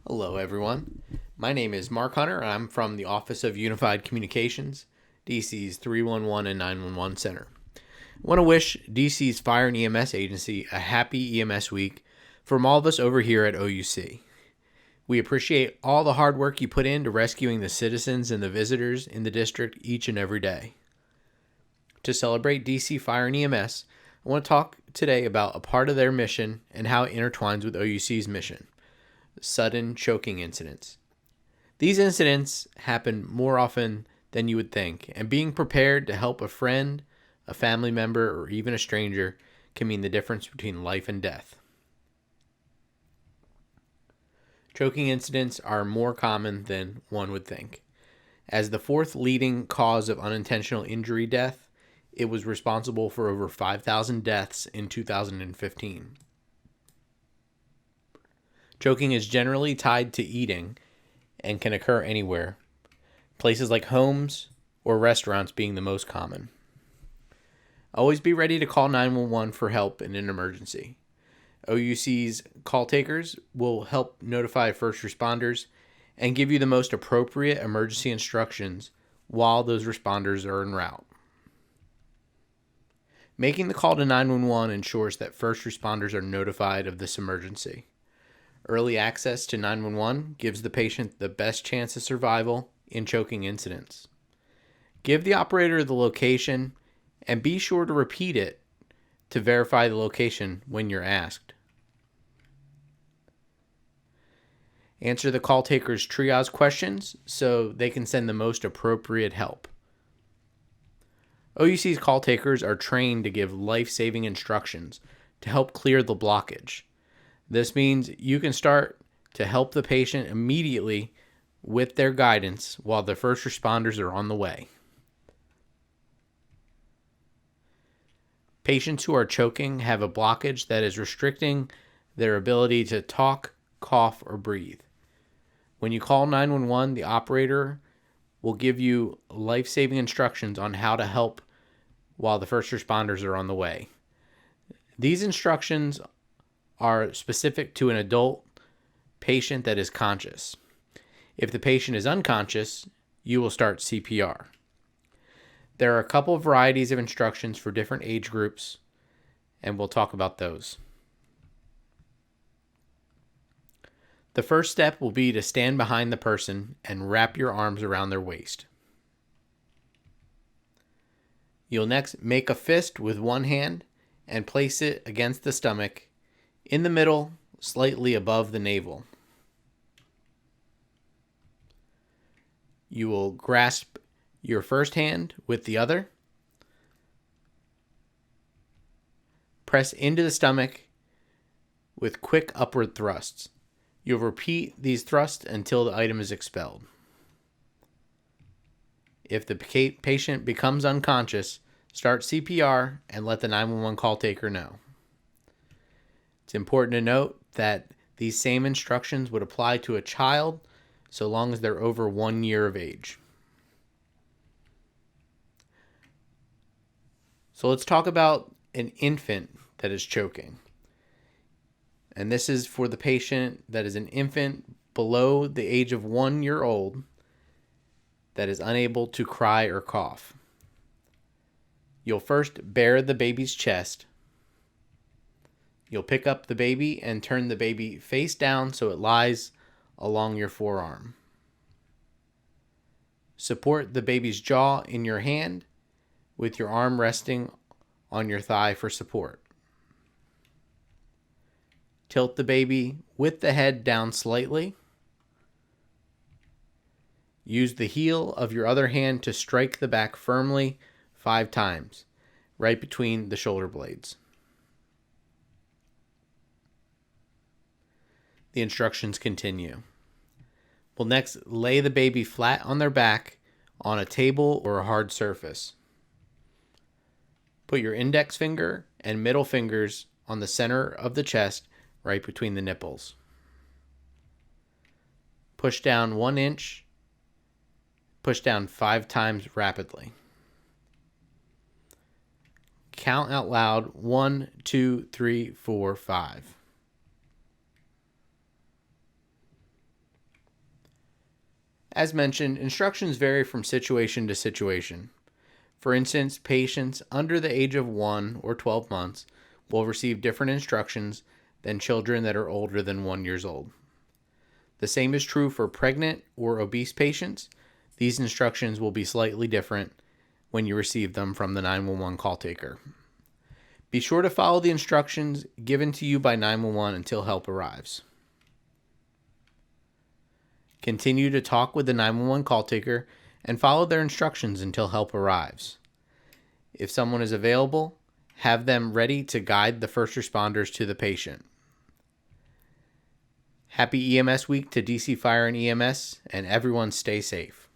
Hello, everyone. My name is Mark Hunter, and I'm from the Office of Unified Communications, DC's 311 and 911 Center. I want to wish DC's Fire and EMS Agency a happy EMS week from all of us over here at OUC. We appreciate all the hard work you put into rescuing the citizens and the visitors in the district each and every day. To celebrate DC Fire and EMS, I want to talk today about a part of their mission and how it intertwines with OUC's mission: sudden choking incidents. These incidents happen more often than you would think, and being prepared to help a friend, a family member, or even a stranger can mean the difference between life and death. Choking incidents are more common than one would think. As the fourth leading cause of unintentional injury death, it was responsible for over 5,000 deaths in 2015. Choking is generally tied to eating and can occur anywhere, places like homes or restaurants being the most common. Always be ready to call 911 for help in an emergency. OUC's call takers will help notify first responders and give you the most appropriate emergency instructions while those responders are en route. Making the call to 911 ensures that first responders are notified of this emergency. Early access to 911 gives the patient the best chance of survival in choking incidents. Give the operator the location and be sure to repeat it to verify the location when you're asked. Answer the call taker's triage questions so they can send the most appropriate help. OUC's call takers are trained to give life-saving instructions to help clear the blockage. This means you can start to help the patient immediately with their guidance while the first responders are on the way. Patients who are choking have a blockage that is restricting their ability to talk, cough, or breathe. When you call 911, the operator will give you life-saving instructions on how to help while the first responders are on the way. These instructions are specific to an adult patient that is conscious. If the patient is unconscious, you will start CPR. There are a couple of varieties of instructions for different age groups, and we'll talk about those. The first step will be to stand behind the person and wrap your arms around their waist. You'll next make a fist with one hand and place it against the stomach, in the middle, slightly above the navel. You will grasp your first hand with the other. Press into the stomach with quick upward thrusts. You'll repeat these thrusts until the item is expelled. If the patient becomes unconscious, start CPR and let the 911 call taker know. It's important to note that these same instructions would apply to a child so long as they're over 1 year of age. So let's talk about an infant that is choking. And this is for the patient that is an infant below the age of 1 year old that is unable to cry or cough. You'll first bare the baby's chest. You'll pick up the baby and turn the baby face down so it lies along your forearm. Support the baby's jaw in your hand with your arm resting on your thigh for support. Tilt the baby with the head down slightly. Use the heel of your other hand to strike the back firmly 5 times, right between the shoulder blades. The instructions continue. We'll next lay the baby flat on their back on a table or a hard surface. Put your index finger and middle fingers on the center of the chest, right between the nipples. Push down 1 inch. Push down 5 times rapidly. Count out loud: 1, 2, 3, 4, 5. As mentioned, instructions vary from situation to situation. For instance, patients under the age of 1 or 12 months will receive different instructions than children that are older than 1 year old. The same is true for pregnant or obese patients. These instructions will be slightly different when you receive them from the 911 call taker. Be sure to follow the instructions given to you by 911 until help arrives. Continue to talk with the 911 call taker and follow their instructions until help arrives. If someone is available, have them ready to guide the first responders to the patient. Happy EMS week to DC Fire and EMS, and everyone stay safe.